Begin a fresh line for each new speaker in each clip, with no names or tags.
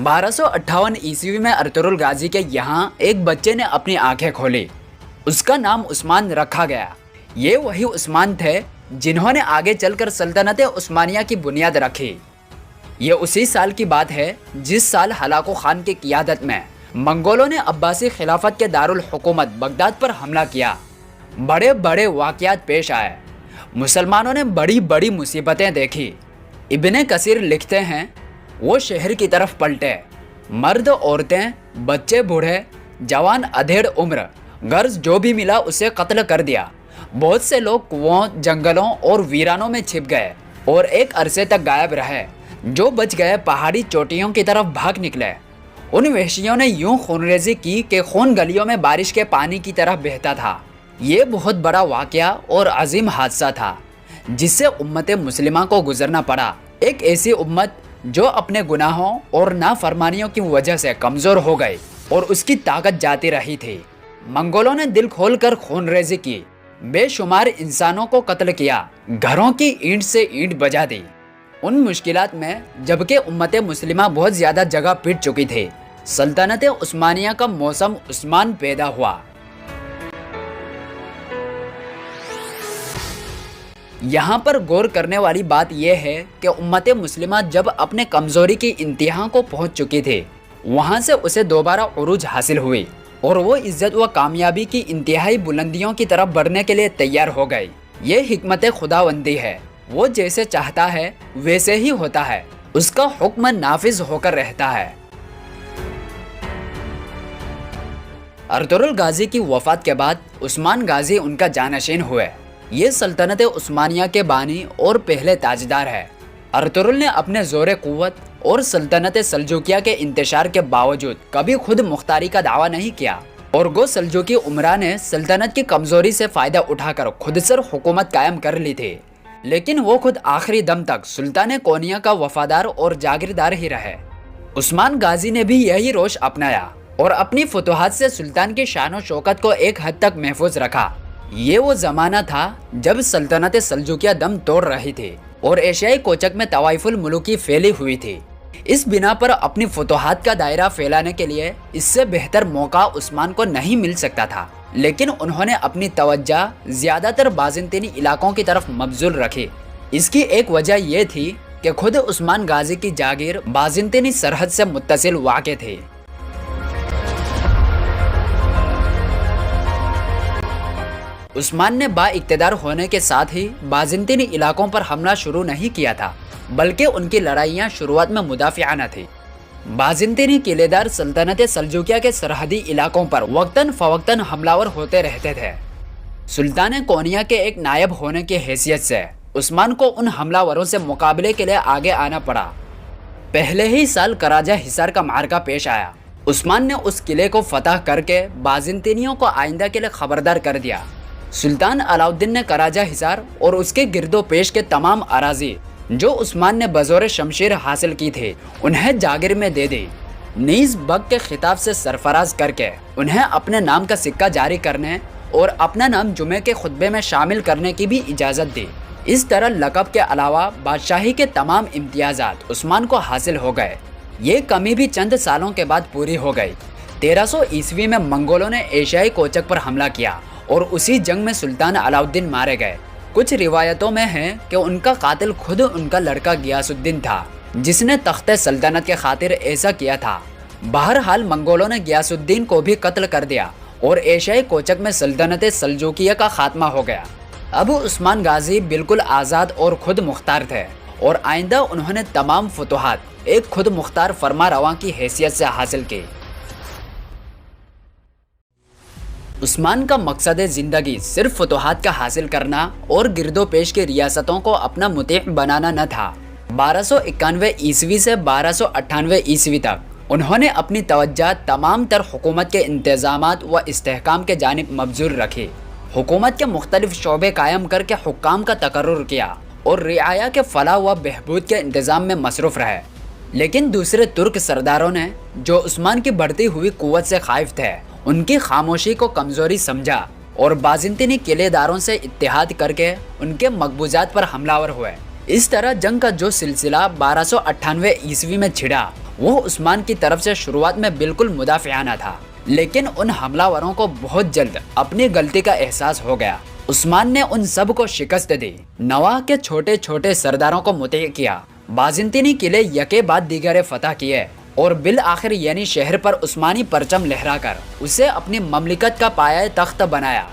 1258 में अर्तुगरुल गाजी के यहाँ एक बच्चे ने अपनी आंखें खोली। उसका नाम उस्मान रखा गया। ये वही उस्मान थे जिन्होंने आगे चलकर सल्तनत उस्मानिया की बुनियाद रखी। ये उसी साल की बात है जिस साल हलाकू खान की क़ियादत में मंगोलों ने अब्बासी खिलाफत के दारुल हुकूमत बगदाद पर हमला किया। बड़े बड़े वाक़यात पेश आए। मुसलमानों ने बड़ी बड़ी मुसीबतें देखी। इब्ने कसीर लिखते हैं, वो शहर की तरफ पलटे। मर्द, औरतें, बच्चे, बूढ़े, जवान, अधेड़ उम्र, गर्ज जो भी मिला उसे कत्ल कर दिया। बहुत से लोग कुओं, जंगलों और वीरानों में छिप गए और एक अरसे तक गायब रहे। जो बच गए पहाड़ी चोटियों की तरफ भाग निकले। उन वहशियों ने यूं खूनरेजी की कि खून गलियों में बारिश के पानी की तरह बहता था। ये बहुत बड़ा वाक़या और अजीम हादसा था जिससे उम्मत मुस्लिमा को गुजरना पड़ा। एक ऐसी उम्मत जो अपने गुनाहों और नाफरमानियों की वजह से कमज़ोर हो गई और उसकी ताकत जाती रही थी। मंगोलों ने दिल खोलकर खूनरेजी की, बेशुमार इंसानों को कत्ल किया, घरों की ईंट से ईंट बजा दी। उन मुश्किलात में जबकि उम्मत मुस्लिमा बहुत ज़्यादा जगह पीट चुकी थी, सल्तनत उस्मानिया का मौसम उस्मान पैदा हुआ। यहाँ पर गौर करने वाली बात यह है कि उम्मत मुस्लिमा जब अपने कमज़ोरी की इंतहा को पहुँच चुकी थी, वहाँ से उसे दोबारा उरूज हासिल हुई और वो इज्जत व कामयाबी की इंतहाई बुलंदियों की तरफ बढ़ने के लिए तैयार हो गई। ये हिकमत खुदावंदी है। वो जैसे चाहता है वैसे ही होता है। उसका हुक्म नाफिज होकर रहता है। अर्तुगरुल गाजी की वफात के बाद उस्मान गाजी उनका जानशीन हुए। ये सल्तनत उस्मानिया के बानी और पहले ताजदार है। अर्तुगरुल ने अपने ज़ोर क़ुव्वत और सल्तनत सल्जूकिया के इंतशार के बावजूद कभी खुद मुख्तारी का दावा नहीं किया और गो सल्जूकी उमरा ने सल्तनत की कमज़ोरी से फ़ायदा उठाकर खुद सर हुकूमत कायम कर ली थी। लेकिन वो खुद आखिरी दम तक सुल्तान कोनिया का वफादार और जागीरदार ही रहे। उस्मान गाजी ने भी यही रोश अपनाया और अपनी फतूहात से सुल्तान की शान शौकत को एक हद तक महफूज रखा। ये वो ज़माना था जब सल्तनत सल्जूकिया दम तोड़ रही थी और एशियाई कोचक में तवाइफुल मुल्की फैली हुई थी। इस बिना पर अपनी फतूहात का दायरा फैलाने के लिए इससे बेहतर मौका उस्मान को नहीं मिल सकता था। लेकिन उन्होंने अपनी तवज्जो ज़्यादातर बाज़ंतीनी इलाकों की तरफ मबज़ूल रखी। इसकी एक वजह यह थी कि खुद उस्मान गाजी की जागीर बाज़ंतीनी सरहद से मुत्तसिल वाक़े थी। उस्मान ने बाइक़्तिदार होने के साथ ही बाज़ंतीनी इलाकों पर हमला शुरू नहीं किया था, बल्कि उनकी लड़ाइयाँ शुरुआत में मुदाफ़ियाना थी। बाज़ंतीनी किलेदार सल्तनत सल्जूकिया के सरहदी इलाकों पर वक्तन फ़वक्तन हमलावर होते रहते थे। सुल्तान कोनिया के एक नायब होने की हैसियत से उस्मान को उन हमलावरों से मुकाबले के लिए आगे आना पड़ा। पहले ही साल कराजा हिसार का मार्का पेश आया। उस्मान ने उस किले को फतह करके बाज़ंतीनियों को आइंदा के लिए खबरदार कर दिया। सुल्तान अलाउद्दीन ने कराजा हिसार और उसके गिरदो पेश के तमाम अराजी जो उस्मान ने बज़ोर शमशीर हासिल की थी उन्हें जागिर में दे दी। नीज़ बग के खिताब से सरफराज करके उन्हें अपने नाम का सिक्का जारी करने और अपना नाम जुमे के खुतबे में शामिल करने की भी इजाज़त दी। इस तरह लक़ब के अलावा बादशाही के तमाम इम्तियाज़ात उस्मान को हासिल हो गए। ये कमी भी चंद सालों के बाद पूरी हो गई। 1300 ईस्वी में मंगोलों ने एशियाई कोचक पर हमला किया और उसी जंग में सुल्तान अलाउद्दीन मारे गए। कुछ रिवायतों में है कि उनका कातिल खुद उनका लड़का गियासुद्दीन था, जिसने तख्ते सल्तनत के खातिर ऐसा किया था। बहरहाल मंगोलों ने गियासुद्दीन को भी कत्ल कर दिया और एशियाई कोचक में सल्तनत सल्जूकिया का खात्मा हो गया। अब उस्मान गाजी बिल्कुल आज़ाद और खुद मुख्तार थे और आइंदा उन्होंने तमाम फतूहात एक खुद मुख्तार फरमा रवां की हैसियत से हासिल की। उस्मान का मकसद ज़िंदगी सिर्फ फतूहात का हासिल करना और गिरदो पेश की रियासतों को अपना मुतीह बनाना न था। 1291 ईस्वी से 1298 ईस्वी तक उन्होंने अपनी तवज्जो तमाम तर हुकूमत के इंतज़ामात व इस्तेहकाम के जानिब मबज़ूल रखी। हुकूमत के मुख्तलिफ शोबे कायम करके हुक्काम का तकर्रुर किया और रियाया के फलाह व बहबूद के इंतज़ाम में मसरूफ़ रहे। लेकिन दूसरे तुर्क सरदारों ने जो उस्मान की बढ़ती हुई क़ुव्वत से खाइफ थे, उनकी खामोशी को कमज़ोरी समझा और बाज़ंतीनी किलेदारों से इत्तेहाद करके उनके मकबूजात पर हमलावर हुए। इस तरह जंग का जो सिलसिला 1298 ईस्वी में छिड़ा وہ عثمان کی طرف سے شروعات میں بالکل مدافعانہ تھا، لیکن ان حملہ وروں کو بہت جلد اپنی غلطی کا احساس ہو گیا۔ عثمان نے ان سب کو شکست دی، نواح کے چھوٹے چھوٹے سرداروں کو مطیع کیا، بازنطینی قلعے یکے بعد دیگر فتح کیے اور بالآخر یعنی شہر پر عثمانی پرچم لہرا کر اسے اپنی مملکت کا پایہ تخت بنایا۔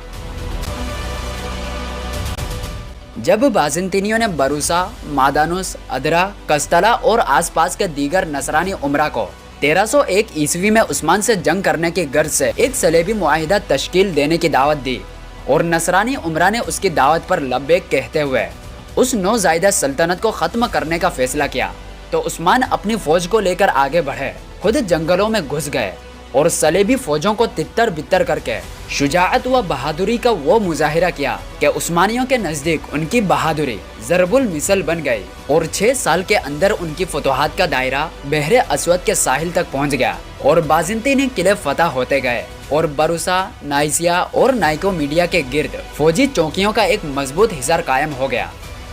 جب بازنطینیوں نے بروسا، مادانوس، ادرا، کستلا اور آس پاس کے دیگر نصرانی امراء کو 1301 عیسوی میں عثمان سے جنگ کرنے کی غرض سے ایک صلیبی معاہدہ تشکیل دینے کی دعوت دی اور نصرانی امراء نے اس کی دعوت پر لبیک کہتے ہوئے اس نوزائیدہ سلطنت کو ختم کرنے کا فیصلہ کیا، تو عثمان اپنی فوج کو لے کر آگے بڑھے، خود جنگلوں میں گھس گئے اور صلیبی فوجوں کو تتر بتر کر کے شجاعت و بہادری کا وہ مظاہرہ کیا کہ عثمانیوں کے نزدیک ان کی بہادری ضرب المثل بن گئی اور 6 سال کے اندر ان کی فتوحات کا دائرہ بحر اسود کے ساحل تک پہنچ گیا اور بازنطینی قلعے فتح ہوتے گئے اور بروسا، نائسیا اور نائکو میڈیا کے گرد فوجی چوکیوں کا ایک مضبوط حصار قائم ہو گیا۔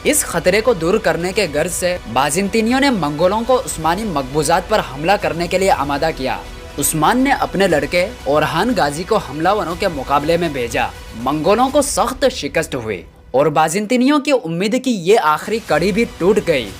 اس خطرے کو دور کرنے کے غرض سے بازنطینیوں نے منگولوں کو عثمانی مقبوضات پر حملہ کرنے کے لیے آمادہ کیا۔ عثمان نے اپنے لڑکے اورحان غازی کو حملہ وروں کے مقابلے میں بھیجا، منگولوں کو سخت شکست ہوئی اور بازنطینیوں کی امید کی یہ آخری کڑی بھی ٹوٹ گئی۔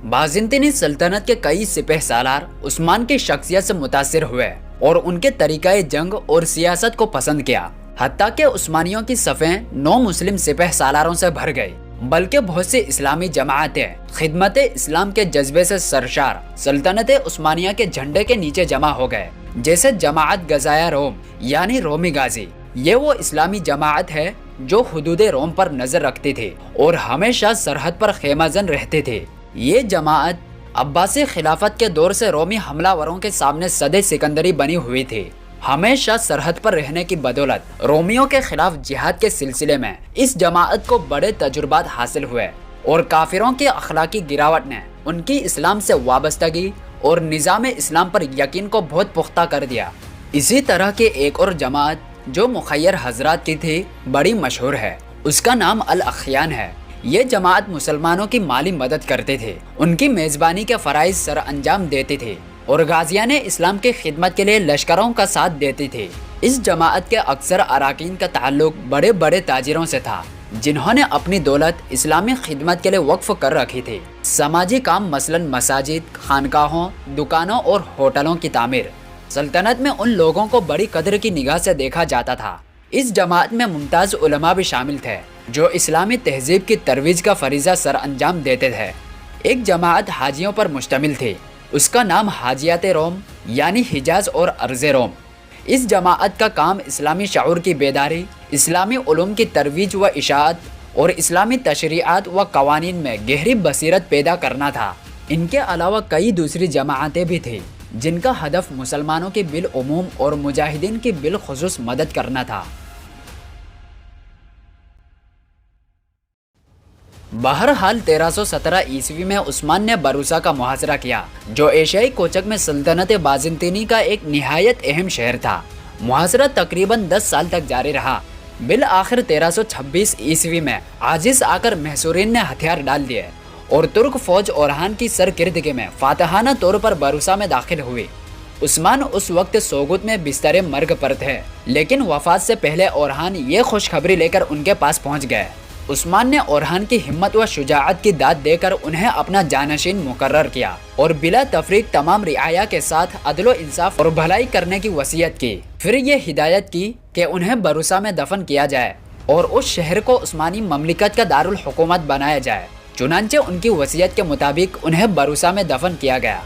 بازنطینی سلطنت کے کئی سپہ سالار عثمان کی شخصیت سے متاثر ہوئے اور ان کے طریقہ جنگ اور سیاست کو پسند کیا، حتیٰ کہ عثمانیوں کی صفیں نو مسلم سپہ سالاروں سے بھر گئی، بلکہ بہت سی اسلامی جماعتیں خدمت اسلام کے جذبے سے سرشار سلطنت عثمانیہ کے جھنڈے کے نیچے جمع ہو گئے، جیسے جماعت غزایا روم یعنی رومی غازی۔ یہ وہ اسلامی جماعت ہے جو حدود روم پر نظر رکھتی تھی اور ہمیشہ سرحد پر خیمہ زن رہتی تھی۔ یہ جماعت عباسی خلافت کے دور سے رومی حملہ وروں کے سامنے صد سکندری بنی ہوئی تھی۔ ہمیشہ سرحد پر رہنے کی بدولت رومیوں کے خلاف جہاد کے سلسلے میں اس جماعت کو بڑے تجربات حاصل ہوئے اور کافروں کی اخلاقی گراوٹ نے ان کی اسلام سے وابستگی اور نظام اسلام پر یقین کو بہت پختہ کر دیا۔ اسی طرح کی ایک اور جماعت جو مخیر حضرات کی تھی بڑی مشہور ہے، اس کا نام الاخیان ہے۔ یہ جماعت مسلمانوں کی مالی مدد کرتی تھی، ان کی میزبانی کے فرائض سر انجام دیتی تھی اور غازیان اسلام کی خدمت کے لیے لشکروں کا ساتھ دیتی تھی۔ اس جماعت کے اکثر اراکین کا تعلق بڑے بڑے تاجروں سے تھا، جنہوں نے اپنی دولت اسلامی خدمت کے لیے وقف کر رکھی تھی۔ سماجی کام مثلاً مساجد، خانقاہوں، دکانوں اور ہوٹلوں کی تعمیر سلطنت میں ان لوگوں کو بڑی قدر کی نگاہ سے دیکھا جاتا تھا۔ اس جماعت میں ممتاز علماء بھی شامل تھے جو اسلامی تہذیب کی ترویج کا فریضہ سر انجام دیتے تھے۔ ایک جماعت حاجیوں پر مشتمل تھی، اس کا نام حاجیات روم یعنی حجاز اور ارض روم۔ اس جماعت کا کام اسلامی شعور کی بیداری، اسلامی علوم کی ترویج و اشاعت اور اسلامی تشریعات و قوانین میں گہری بصیرت پیدا کرنا تھا۔ ان کے علاوہ کئی دوسری جماعتیں بھی تھیں جن کا ہدف مسلمانوں کی بالعموم اور مجاہدین کی بالخصوص مدد کرنا تھا۔ بہرحال 1317 عیسوی میں عثمان نے بروسا کا محاصرہ کیا، جو ایشیائی کوچک میں سلطنت بازنطینی کا ایک نہایت اہم شہر تھا۔ محاصرہ تقریباً 10 سال تک جاری رہا۔ بالآخر 1326 عیسوی میں عاجز آ کر محصورین نے ہتھیار ڈال دیے اور ترک فوج اورحان کی سرکردگی میں فاتحانہ طور پر بروسا میں داخل ہوئی۔ عثمان اس وقت سوگت میں بستر مرگ پر تھے، لیکن وفات سے پہلے اورحان یہ خوشخبری لے کر ان کے پاس پہنچ گئے۔ عثمان نے اورحان کی ہمت و شجاعت کی داد دے کر انہیں اپنا جانشین مقرر کیا اور بلا تفریق تمام رعایا کے ساتھ عدل و انصاف اور بھلائی کرنے کی وصیت کی۔ پھر یہ ہدایت کی کہ انہیں بروسا میں دفن کیا جائے اور اس شہر کو عثمانی مملکت کا دارالحکومت بنایا جائے۔ چنانچہ ان کی وصیت کے مطابق انہیں بروسا میں دفن کیا گیا۔